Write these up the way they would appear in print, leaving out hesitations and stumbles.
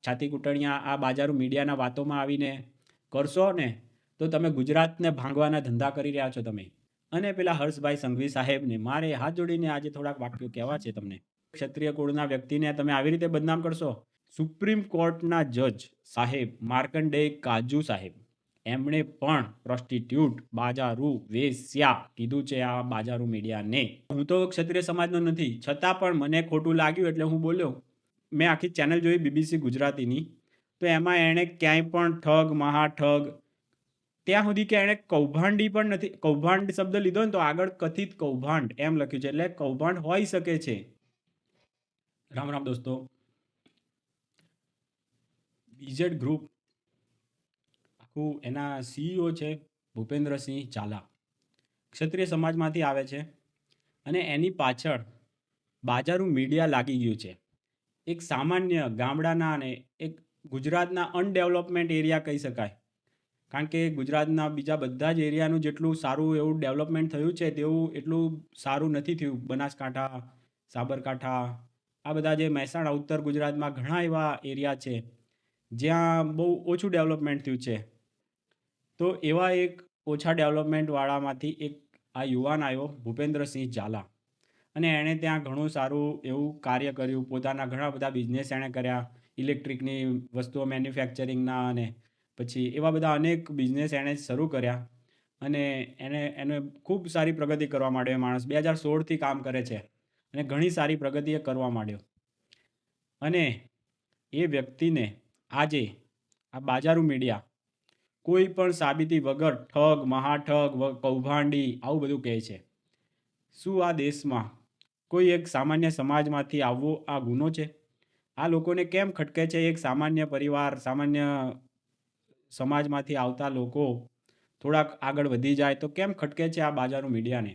છાતી કૂટણિયા આ બાજારું મીડિયાના વાતોમાં આવીને કરશો ને તો તમે ગુજરાતને ભાંગવાના ધંધા કરી રહ્યા છો તમે. અને પેલા હર્ષભાઈ સંઘવી સાહેબને મારે હાથ જોડીને આજે થોડાક વાક્યો કહેવા છે તમને. ક્ષત્રિય કુળના વ્યક્તિને તમે આવી રીતે બદનામ કરશો. સુપ્રીમ કોર્ટના જજ સાહેબ માર્કંડેય કાજુ સાહેબ એમણે પણ પ્રોસ્ટિટ્યૂટ બાજારૂ વેશ્યા કીધું છે આ બાજારૂ મીડિયાને. હું તો ક્ષત્રિય સમાજનો નથી, છતાં પણ મને ખોટું લાગ્યું એટલે હું બોલ્યો. મેં આખી ચેનલ જોઈ BBC ગુજરાતીની, તો એમાં એણે ક્યાંય પણ ઠગ મહાઠગ ત્યાં સુધી કે એણે કૌભાંડી પણ નથી, કૌભાંડ શબ્દ લીધો ને તો આગળ કથિત કૌભાંડ એમ લખ્યું છે, એટલે કૌભાંડ હોઈ શકે છે. રામ રામ દોસ્તો. બીઝેડ ગ્રુપ આખું એના CEO છે ભૂપેન્દ્રસિંહ ઝાલા, ક્ષત્રિય સમાજમાંથી આવે છે અને એની પાછળ બાજારું મીડિયા લાગી ગયું છે. એક સામાન્ય ગામડાના અને એક ગુજરાતના અનડેવલપમેન્ટ એરિયા કહી શકાય, કારણ કે ગુજરાતના બીજા બધા જ એરિયાનું જેટલું સારું એવું ડેવલપમેન્ટ થયું છે તેવું એટલું સારું નથી થયું. બનાસકાંઠા, સાબરકાંઠા, આ બધા જે મહેસાણા ઉત્તર ગુજરાતમાં ઘણા એવા એરિયા છે જ્યાં બહુ ઓછું ડેવલપમેન્ટ થયું છે. તો એવા એક ઓછા ડેવલપમેન્ટવાળામાંથી એક આ યુવાન આવ્યો ભૂપેન્દ્રસિંહ ઝાલા, અને એણે ત્યાં ઘણું સારું એવું કાર્ય કર્યું. પોતાના ઘણા બધા બિઝનેસ એણે કર્યા, ઇલેક્ટ્રિકની વસ્તુઓ મેન્યુફેક્ચરિંગના, અને પછી એવા બધા અનેક બિઝનેસ એણે શરૂ કર્યા અને એને ખૂબ સારી પ્રગતિ કરવા માંડ્યો. માણસ 2016થી કામ કરે છે અને ઘણી સારી પ્રગતિ એ કરવા માંડ્યો. અને એ વ્યક્તિને આજે આ બાજારું મીડિયા કોઈ પણ સાબિતી વગર ઠગ મહાઠગ કૌભાંડી આવું બધું કહે છે. શું આ દેશમાં કોઈ એક સામાન્ય સમાજમાંથી આવવો આ ગુનો છે? આ લોકોને કેમ ખટકે છે? એક સામાન્ય પરિવાર, સામાન્ય સમાજમાંથી આવતા લોકો થોડાક આગળ વધી જાય તો કેમ ખટકે છે આ બાજારું મીડિયાને?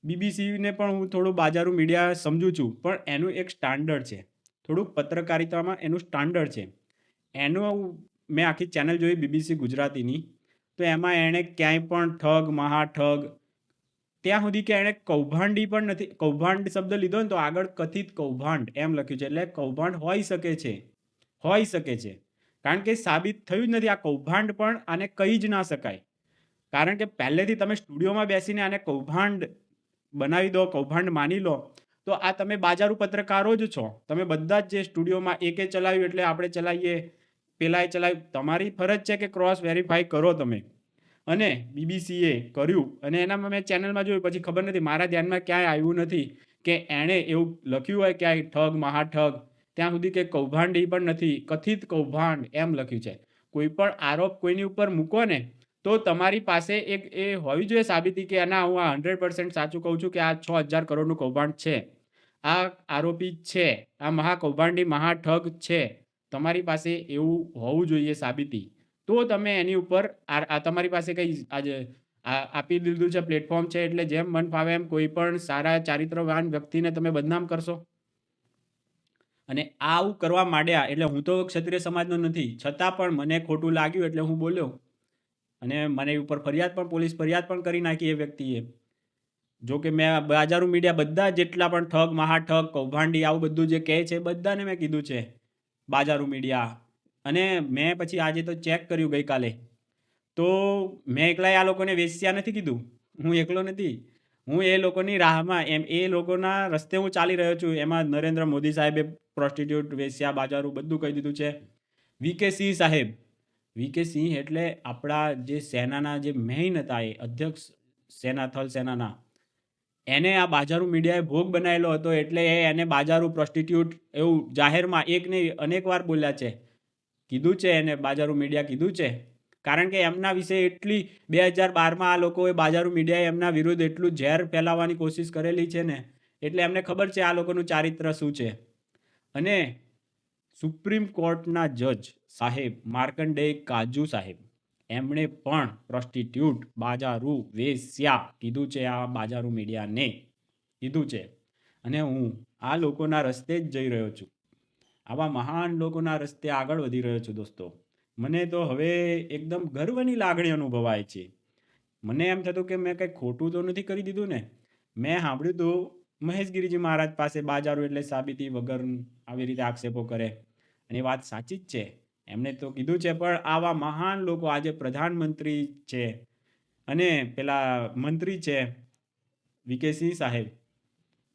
BBCને પણ હું થોડું બાજારું મીડિયા સમજું છું, પણ એનું એક સ્ટાન્ડર્ડ છે. થોડુંક પત્રકારિતામાં એનું સ્ટાન્ડર્ડ છે. એનું મેં આખી ચેનલ જોઈ BBC ગુજરાતીની, તો એમાં એણે ક્યાંય પણ ઠગ મહાઠગ ત્યાં સુધી કે એણે કૌભાંડી પણ નથી, કૌભાંડ શબ્દ લીધો ને તો આગળ કથિત કૌભાંડ એમ લખ્યું છે, એટલે કૌભાંડ હોઈ શકે છે, હોઈ શકે છે, કારણ કે સાબિત થયું જ નથી. આ કૌભાંડ પણ આને કહી જ ના શકાય, કારણ કે પહેલેથી તમે સ્ટુડિયોમાં બેસીને આને કૌભાંડ બનાવી દો, કૌભાંડ માની લો, તો આ તમે બાજારૂ પત્રકારો જ છો. તમે બધા જ જે સ્ટુડિયોમાં એકે ચલાવ્યું એટલે આપણે ચલાવીએ, પેલાએ ચલાવ્યું. તમારી ફરજ છે કે ક્રોસ વેરીફાઈ કરો તમે, અને BBCએ કર્યું અને એનામાં મેં ચેનલમાં જોયું. પછી ખબર નથી, મારા ધ્યાનમાં ક્યાંય આવ્યું નથી કે એણે એવું લખ્યું હોય ક્યાંય ઠગ મહાઠગ, ત્યાં સુધી કે કૌભાંડી પણ નથી, કથિત કૌભાંડ એમ લખ્યું છે. કોઈ પણ આરોપ કોઈની ઉપર મૂકો ને તો તમારી પાસે એક એ હોવી જોઈએ સાબિતી કે ના, હું આ 100% સાચું કહું છું કે આ 6000 કરોડનું કૌભાંડ છે, આ આરોપી છે, આ મહાકૌભાંડી મહાઠગ છે. તમારી પાસે એવું હોવું જોઈએ સાબિતી, તો તમે એની ઉપર તમારી પાસે કંઈ આજે આપી દીધું છે, પ્લેટફોર્મ છે, એટલે જેમ મન ફાવે એમ કોઈ પણ સારા ચારિત્રવાન વ્યક્તિને તમે બદનામ કરશો. અને આવું કરવા માંડ્યા એટલે હું તો ક્ષત્રિય સમાજનો નથી, છતાં પણ મને ખોટું લાગ્યું એટલે હું બોલ્યો, અને મને ઉપર ફરિયાદ પણ, પોલીસ ફરિયાદ પણ કરી નાખી એ વ્યક્તિએ. જો કે મેં બાજારું મીડિયા બધા જેટલા પણ ઠગ મહાઠગ કૌભાંડી આવું બધું જે કહે છે બધાને મેં કીધું છે બાજારું મીડિયા. અને મેં પછી આજે તો ચેક કર્યું ગઈકાલે, તો મેં એકલા આ લોકોને વેશ્યા નથી કીધું, હું એકલો નથી, હું એ લોકોની રાહમાં, એમ એ લોકોના રસ્તે હું ચાલી રહ્યો છું. એમાં નરેન્દ્ર મોદી સાહેબે પ્રોસ્ટિટ્યૂટ વેશ્યા બાજારું બધું કહી દીધું છે. VK સિંહ સાહેબ, VK સિંહ એટલે આપણા જે સેનાના જે મેઇન હતા, એ અધ્યક્ષ સેના, થલ સેનાના, એને આ બાજારું મીડિયાએ ભોગ બનાવેલો હતો, એટલે એને બાજારું પ્રોસ્ટિટ્યૂટ એવું જાહેરમાં એક નહીં અનેક વાર બોલ્યા છે, કીધું છે એને બાજારું મીડિયા કીધું છે. કારણ કે એમના વિશે એટલી 2012માં આ લોકોએ બાજારું મીડિયાએ એમના વિરુદ્ધ એટલું ઝેર ફેલાવવાની કોશિશ કરેલી છે ને, એટલે એમને ખબર છે આ લોકોનું ચારિત્ર શું છે. અને સુપ્રીમ કોર્ટના જજ સાહેબ માર્કંડેય કાજુ સાહેબ એમણે પણ પ્રોસ્ટિટ્યૂટ બાજારૂ વેશ્યા કીધું છે આ બાજારું મીડિયાને, કીધું છે. અને હું આ લોકોના રસ્તે જ જઈ રહ્યો છું, આવા મહાન લોકોના રસ્તે આગળ વધી રહ્યો છું દોસ્તો. મને તો હવે એકદમ ગર્વની લાગણી અનુભવાય છે. મને એમ થતું કે મેં કંઈ ખોટું તો નથી કરી દીધું ને. મેં સાંભળ્યું હતું મહેશગીરીજી મહારાજ પાસે બાજારું એટલે સાબિતી વગર આવી રીતે આક્ષેપો કરે, અને એ વાત સાચી જ છે. એમણે તો કીધું છે, પણ આવા મહાન લોકો આજે પ્રધાનમંત્રી છે અને પેલા મંત્રી છે વીકે સિંહ સાહેબ,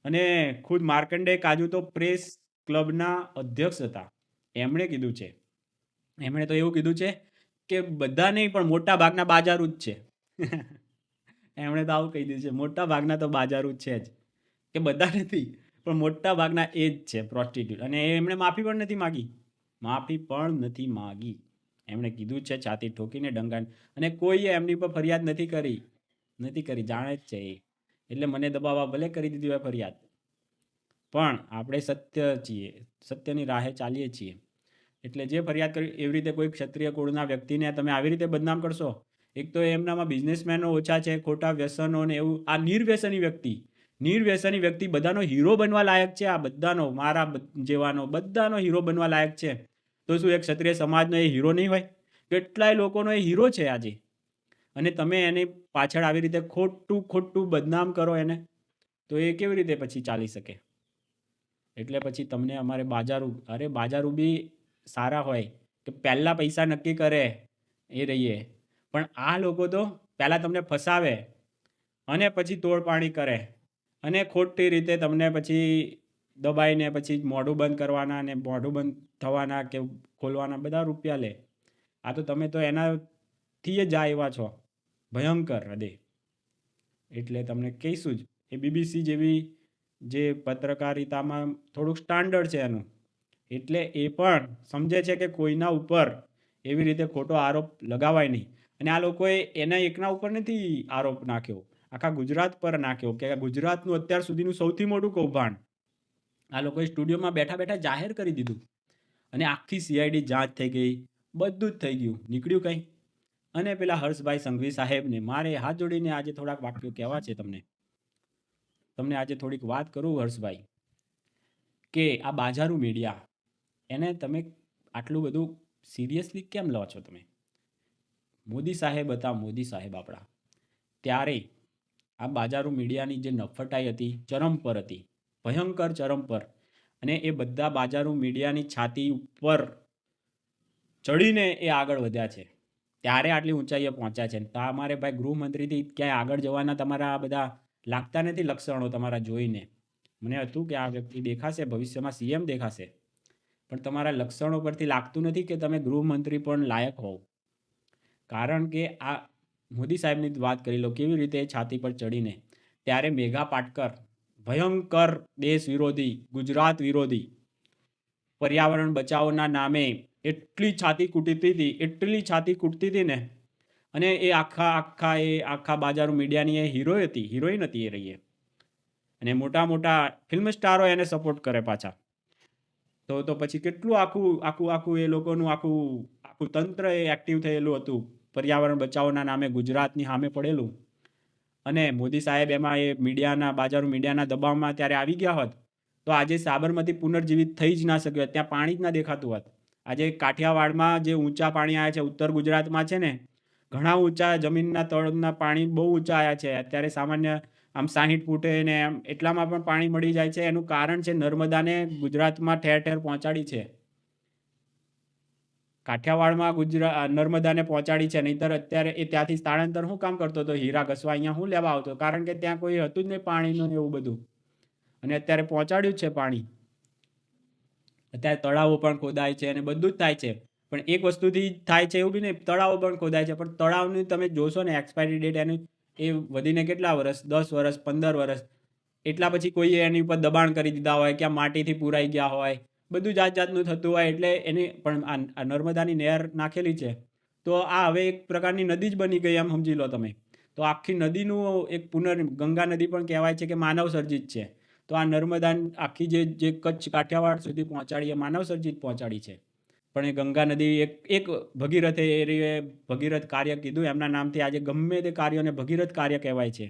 અને ખુદ માર્કંડે કાજુ તો પ્રેસ ક્લબના અધ્યક્ષ હતા. એમણે કીધું છે, એમણે તો એવું કીધું છે કે બધા નહીં પણ મોટા ભાગના બાજારું જ છે. એમણે તો આવું કહી દીધું છે, મોટા ભાગના તો બાજારું જ છે જ, કે બધા નથી પણ મોટા ભાગના એ જ છે પ્રોસ્ટિટ્યુટ. અને એમણે માફી પણ નથી માગી, માફી પણ નથી માગી. એમણે કીધું છે છાતી ઠોકીને ડંગાને, અને કોઈએ એમની પર ફરિયાદ નથી કરી, જાણે જ છે એ. એટલે મને દબાવવા ભલે કરી દીધી હોય ફરિયાદ, પણ આપણે સત્ય છીએ, સત્યની રાહે ચાલીએ છીએ. એટલે જે ફરિયાદ કરી એવી રીતે કોઈ ક્ષત્રિય કુળના વ્યક્તિને તમે આવી રીતે બદનામ કરશો, એક તો એમનામાં બિઝનેસમેનો ઓછા છે, ખોટા વ્યસનો ને એવું. આ નિર્વ્યસની વ્યક્તિ બધાનો હીરો બનવા લાયક છે. આ બધાનો, મારા જેવાનો બધાનો હીરો બનવા લાયક છે. તો શું એક ક્ષત્રિય સમાજનો એ હીરો નહીં હોય? કેટલાય લોકોનો એ હીરો છે આજે, અને તમે એની પાછળ આવી રીતે ખોટું બદનામ કરો એને, તો એ કેવી રીતે પછી ચાલી શકે? એટલે પછી તમને અમારે બાજારું બી સારા હોય કે પહેલાં પૈસા નક્કી કરે એ રહીએ, પણ આ લોકો તો પહેલાં તમને ફસાવે અને પછી તોડપાણી કરે અને ખોટી રીતે તમને પછી દબાઈને પછી મોઢું બંધ કરવાના અને મોઢું બંધ થવાના કે ખોલવાના બધા રૂપિયા લે. આ તો તમે તો એનાથી જ આવ્યા છો, ભયંકર હદે. એટલે તમને કહીશું જ, એ બીબીસી જેવી જે પત્રકારિતામાં થોડુંક સ્ટાન્ડર્ડ છે એનું, એટલે એ પણ સમજે છે કે કોઈના ઉપર એવી રીતે ખોટો આરોપ લગાવાય નહીં. અને આ લોકોએ એના એકના ઉપર નથી આરોપ નાખ્યો, આખા ગુજરાત પર નાખ્યો કે ગુજરાતનું અત્યાર સુધીનું સૌથી મોટું કૌભાંડ આ લોકોએ સ્ટુડિયોમાં બેઠા બેઠા જાહેર કરી દીધું, અને આખી સીઆઈડી જાંચ થઈ ગઈ, બધું જ થઈ ગયું, નીકળ્યું કંઈ. અને પેલા હર્ષભાઈ સંઘવી સાહેબને મારે હાથ જોડીને આજે થોડાક વાક્યો કહેવા છે તમને આજે થોડીક વાત કરું હર્ષભાઈ, કે આ બાજારું મીડિયા એને તમે આટલું બધું સિરિયસલી કેમ લો છો? તમે મોદી સાહેબ હતા, મોદી સાહેબ આપણા, ત્યારે આ બાજારું મીડિયાની જે નફટાઈ હતી ચરમ પર હતી, ભયંકર ચરમ પર. અને એ બધા બાજારું મીડિયાની છાતી ઉપર ચડીને એ આગળ વધ્યા છે, ત્યારે આટલી ઊંચાઈએ પહોંચ્યા છે. તમારે ભાઈ ગૃહમંત્રીથી ક્યાંય આગળ જવાના તમારા આ બધા લાગતા નથી લક્ષણો તમારા જોઈને. મને હતું કે આ વ્યક્તિ દેખાશે ભવિષ્યમાં સીએમ દેખાશે, પણ તમારા લક્ષણો પરથી લાગતું નથી કે તમે ગૃહમંત્રી પણ લાયક હોવ. કારણ કે આ મોદી સાહેબની વાત કરી લો, કેવી રીતે છાતી પર ચડીને. ત્યારે મેઘા પાટકર ભયંકર દેશ વિરોધી, ગુજરાત વિરોધી, પર્યાવરણ બચાવના નામે એટલી છાતી કૂટતી હતી ને. અને એ આખા બાજારું મીડિયાની એ હિરોઈન હતી એ રહીએ. અને મોટા ફિલ્મ સ્ટારો એને સપોર્ટ કરે પાછા. તો પછી કેટલું આખું એ લોકોનું આખું તંત્ર એ એક્ટિવ થયેલું હતું પર્યાવરણ બચાવના નામે ગુજરાતની સામે પડેલું. અને મોદી સાહેબ એમાં એ બાજારું મીડિયાના દબાવમાં ત્યારે આવી ગયા હોત તો આજે સાબરમતી પુનર્જીવિત થઈ જ ના શક્યો, ત્યાં પાણી જ ના દેખાતું હોત. આજે કાઠિયાવાડમાં જે ઊંચા પાણી આવ્યા છે, ઉત્તર ગુજરાતમાં છે ને, ઘણા ઊંચા જમીનના તળના પાણી બહુ ઊંચા આવ્યા છે અત્યારે. સામાન્ય આમ 60 ફૂટે ને એમ એટલામાં પણ પાણી મળી જાય છે. એનું કારણ છે નર્મદાને ગુજરાતમાં ઠેર ઠેર પહોંચાડી છે, કાઠિયાવાડમાં નર્મદાને પહોંચાડી છે. નહીંતર અત્યારે એ ત્યાંથી સ્થળાંતર શું કામ કરતો હતો? હીરા ઘસવા અહીંયા શું લેવા આવતો? કારણ કે ત્યાં કોઈ હતું જ નહીં પાણીનું એવું બધું. અને અત્યારે પહોંચાડ્યું છે પાણી. અત્યારે તળાવો પણ ખોદાય છે અને બધું જ થાય છે. પણ એક વસ્તુથી થાય છે એવું બી નહીં, તળાવો પણ ખોદાય છે, પણ તળાવની તમે જોશો ને એક્સપાયરી ડેટ એની એ વધીને કેટલા વર્ષ, 10 વર્ષ, 15 વર્ષ, એટલા પછી કોઈએ એની ઉપર દબાણ કરી દીધા હોય, ક્યાં માટીથી પૂરાઈ ગયા હોય, બધું જાતનું થતું હોય. એટલે એની પણ આ નર્મદાની નહેર નાખેલી છે તો આ હવે એક પ્રકારની નદી જ બની ગઈ, એમ સમજી લો તમે. તો આખી નદીનું એક ગંગા નદી પણ કહેવાય છે કે માનવ સર્જિત છે. તો આ નર્મદા આખી જે કચ્છ કાઠિયાવાડ સુધી પહોંચાડી એ માનવ સર્જિત પહોંચાડી છે. પણ એ ગંગા નદી એક ભગીરથ કાર્ય કીધું એમના નામથી. આજે ગમે તે કાર્યોને ભગીરથ કાર્ય કહેવાય છે.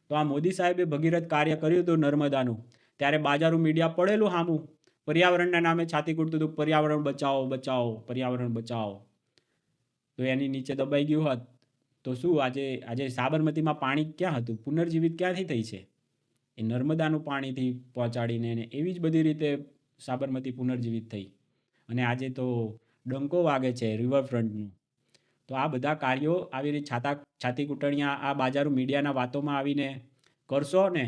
તો આ મોદી સાહેબે ભગીરથ કાર્ય કર્યું હતું નર્મદાનું. ત્યારે બાજારું મીડિયા પડેલું સામું, પર્યાવરણના નામે છાતી કૂટતું હતું, પર્યાવરણ બચાવો, પર્યાવરણ બચાવો. તો એની નીચે દબાઈ ગયું હોત તો શું આજે સાબરમતીમાં પાણી ક્યાં હતું? પુનર્જીવિત ક્યાંથી થઈ છે? એ નર્મદાનું પાણીથી પહોંચાડીને એવી જ બધી રીતે સાબરમતી પુનર્જીવિત થઈ. અને આજે તો ડંકો વાગે છે રિવરફ્રન્ટનું. તો આ બધા કાર્યો આવી રીતે છાતી કૂટણીયા આ બાજારો મીડિયાના વાતોમાં આવીને કરશો ને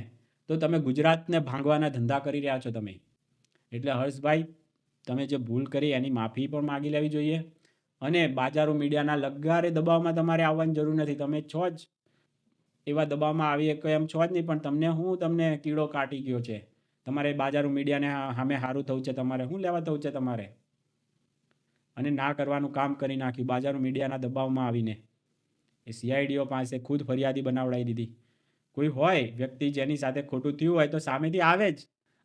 તો તમે ગુજરાતને ભાંગવાના ધંધા કરી રહ્યા છો તમે. એટલે હર્ષભાઈ, તમે જે ભૂલ કરી એની માફી પણ માગી લેવી જોઈએ. અને બાજારો મીડિયાના લગારે દબાવમાં તમારે આવવાની જરૂર નથી. તમે છો જ એવા દબાવમાં આવી એક એમ છો જ નહીં, પણ તમને કીડો કાટી ગયો છે. તમારે બાજારો મીડિયાને સામે સારું થવું છે, તમારે શું લેવા થવું છે તમારે? અને ના કરવાનું કામ કરી નાખ્યું બાજારો મીડિયાના દબાવમાં આવીને. એ CIDઓ પાસે ખુદ ફરિયાદી બનાવડાવી દીધી. કોઈ હોય વ્યક્તિ જેની સાથે ખોટું થયું હોય તો સામેથી આવે જ.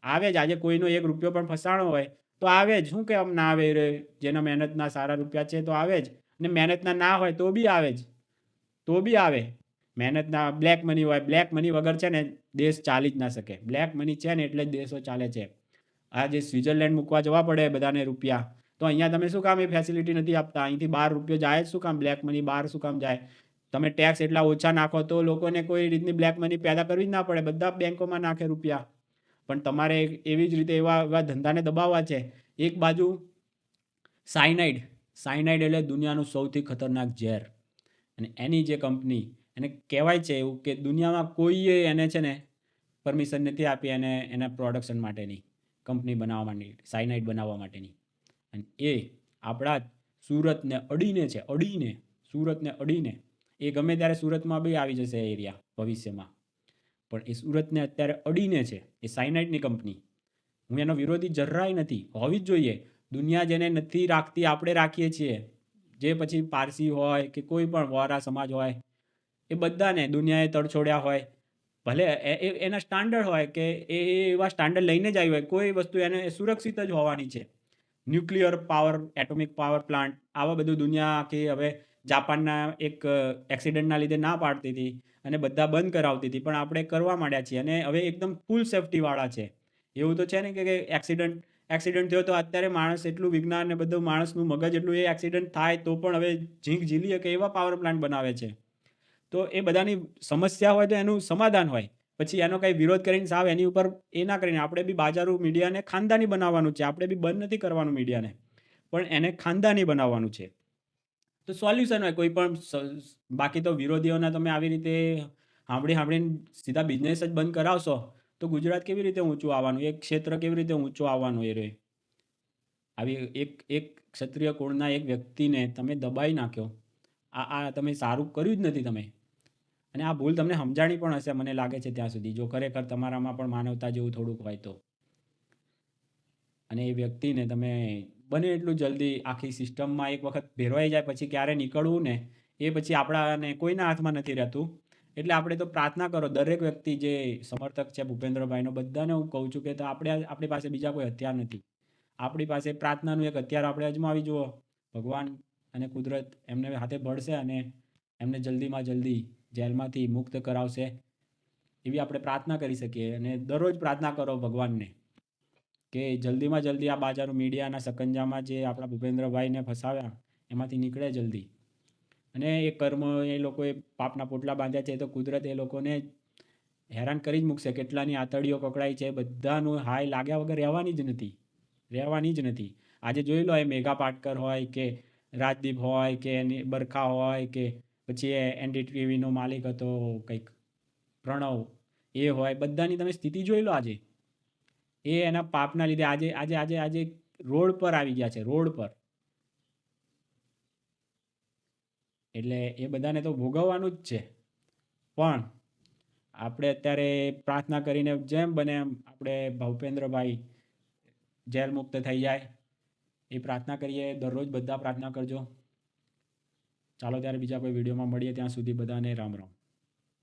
આજે કોઈનો 1 રૂપિયો પણ ફસાણો હોય તો આવે જ. શું કેમ ના આવે રે? જેના મહેનતના સારા રૂપિયા છે તો આવે જ. અને મહેનતના ના હોય તો બી આવે જ. આવે. મહેનતના બ્લેક મની હોય, બ્લેક મની વગર છે ને દેશ ચાલી જ ના શકે. બ્લેક મની છે ને એટલે જ દેશો ચાલે છે. આ જે સ્વિટ્ઝરલેન્ડ મૂકવા જવા પડે બધાને રૂપિયા, તો અહીંયા તમે શું કામ એ ફેસિલિટી નથી આપતા? અહીંથી 12 રૂપિયો જાય જ શું કામ? બ્લેક મની બહાર શું કામ જાય? તમે ટેક્સ એટલા ઓછા નાખો તો લોકોને કોઈ રીતની બ્લેક મની પેદા કરવી જ ના પડે. બધા બેંકોમાં નાખે રૂપિયા. પણ તમારે એવી જ રીતે એવા ધંધાને દબાવવા છે. એક બાજુ સાયનાઇડ એટલે દુનિયાનું સૌથી ખતરનાક ઝેર. અને એની જે કંપની, એને કહેવાય છે એવું કે દુનિયામાં કોઈએ એને છે ને પરમિશન નથી આપી એના પ્રોડક્શન માટેની, કંપની બનાવવા માટેની, સાયનાઇડ બનાવવા માટેની. અને એ આપણા સુરતને અડીને એ ગમે ત્યારે સુરતમાં બી આવી જશે એરિયા ભવિષ્યમાં. પણ એ સુરતને અત્યારે અડીને છે એ સાયનાઇડની કંપની. હું એનો વિરોધી જરાય નથી, હોવી જ જોઈએ. દુનિયા જેને નથી રાખતી આપણે રાખીએ છીએ. જે પછી પારસી હોય કે કોઈ પણ વોરા સમાજ હોય, એ બધાને દુનિયાએ તડછોડ્યા હોય. ભલે એના સ્ટાન્ડર્ડ હોય કે એ એવા સ્ટાન્ડર્ડ લઈને જ આવી હોય. કોઈ વસ્તુ એને સુરક્ષિત જ હોવાની છે. Nuclear power, atomic power plant, આવા બધું દુનિયા આખી હવે જાપાનના એક એક્સિડન્ટના લીધે ના પાડતી હતી અને બધા બંધ કરાવતી હતી, પણ આપણે કરવા માંડ્યા છીએ. અને હવે એકદમ ફૂલ સેફટીવાળા છે. એવું તો છે ને કે એક્સિડન્ટ થયો તો અત્યારે માણસ એટલું વિજ્ઞાન ને બધું માણસનું મગજ એટલું, એ એક્સિડન્ટ થાય તો પણ હવે ઝીંક ઝીલી કે એવા પાવર પ્લાન્ટ બનાવે છે. તો એ બધાની સમસ્યા હોય તો એનું સમાધાન હોય. પછી એનો કંઈ વિરોધ કરીને સાવ એની ઉપર એ ના કરીને આપણે બી બાજારો મીડિયાને ખાનદાની બનાવવાનું છે. આપણે બી બંધ નથી કરવાનું મીડિયાને, પણ એને ખાનદાની બનાવવાનું છે. તો સોલ્યુશન હોય કોઈ પણ. બાકી તો વિરોધીઓના તમે આવી રીતે સાંભળીને સીધા બિઝનેસ જ બંધ કરાવશો તો ગુજરાત કેવી રીતે ઊંચું આવવાનું? એક ક્ષેત્ર કેવી રીતે ઊંચું આવવાનું? એ આવી એક ક્ષત્રિય કુળના એક વ્યક્તિને તમે દબાઈ નાખ્યો. આ તમે સારું કર્યું જ નથી તમે. અને આ ભૂલ તમને સમજાણી પણ હશે મને લાગે છે ત્યાં સુધી, જો ખરેખર તમારામાં પણ માનવતા જેવું થોડુંક હોય તો. અને એ વ્યક્તિને તમે બને એટલું જલ્દી આખી સિસ્ટમમાં એક વખત ભેરવાઈ જાય પછી ક્યારે નીકળવું ને એ પછી આપણાને કોઈના હાથમાં નથી રહેતું. એટલે આપણે તો પ્રાર્થના કરો, દરેક વ્યક્તિ જે સમર્થક છે ભૂપેન્દ્રભાઈનો, બધાને હું કહું છું કે તો આપણી પાસે બીજા કોઈ હથિયાર નથી. આપણી પાસે પ્રાર્થનાનું એક હથિયાર આપણે અજમાવી જુઓ. ભગવાન અને કુદરત એમને હાથે ભળશે અને એમને જલ્દીમાં જલ્દી જેલમાંથી મુક્ત કરાવશે એવી આપણે પ્રાર્થના કરી શકીએ. અને દરરોજ પ્રાર્થના કરો ભગવાનને કે જલ્દીમાં જલ્દી આ બાજારો મીડિયાના સકંજામાં જે આપણા ભૂપેન્દ્રભાઈને ફસાવ્યા એમાંથી નીકળે જલ્દી. અને એ કર્મ એ લોકોએ પાપના પોટલા બાંધ્યા છે તો કુદરત એ લોકોને હેરાન કરી જ મૂકશે. કેટલાની આતડીઓ પકડાઈ છે, બધાનું હાય લાગ્યા વગર રહેવાની જ નથી. આજે જોઈ લો, એ મેઘા પાટકર હોય કે રાજદીપ હોય કે બરખા હોય કે પછી NDTVનો માલિક હતો કંઈક પ્રણવ, એ હોય, બધાની તમે સ્થિતિ જોઈ લો આજે. એ એના પાપના લીધે આજે રોડ પર આવી ગયા છે, રોડ પર. એટલે એ બધાને તો ભોગવવાનું જ છે. પણ આપણે અત્યારે પ્રાર્થના કરીને જેમ બને એમ આપણે ભૂપેન્દ્રભાઈ જેલ મુક્ત થઈ જાય એ પ્રાર્થના કરીએ. દરરોજ બધા પ્રાર્થના કરજો. ચાલો ત્યારે બીજા કોઈ વિડીયોમાં મળીએ. ત્યાં સુધી બધાને રામ રામ.